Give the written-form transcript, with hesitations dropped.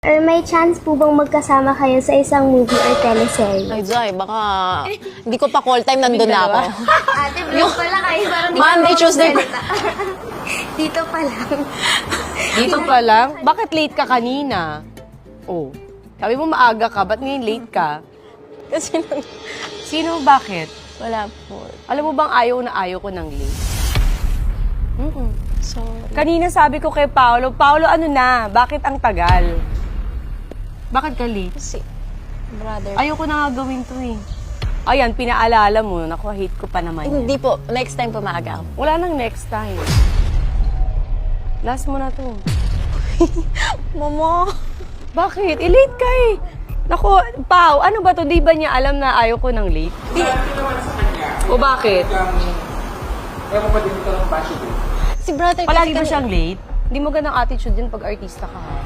Or may chance po bang magkasama kayo sa isang movie or teleserye? Ay, Jai, baka hindi ko pa call time, nandun na ako. Ate, vlog pala kayo. Parang Monday, Tuesday. Dito pa lang. Dito pa lang? Bakit late ka kanina? Oh, sabi mo maaga ka, ba't ngayon late ka? Kasi Sino, bakit? wala po. Alam mo bang ayaw ko ng late? Sorry. Kanina sabi ko kay Paolo, ano na, bakit ang tagal? Bakit ka late? Kasi, brother. Ayoko na nga gawin to eh. Ayan, pinaalala mo, naku, hate ko pa naman yan. Hindi po. Next time po maaga ako. Wala nang next time. Last mo na to. Mama. Bakit? I-late ka eh. Naku, Pao, ano ba to? Di ba niya alam na ayaw ko ng late? O bakit? Ewan pa din ito ng bashi din. Si brother Palagi ba kasi siyang late? Hindi mo ganang attitude yun pag artista ka. Ha?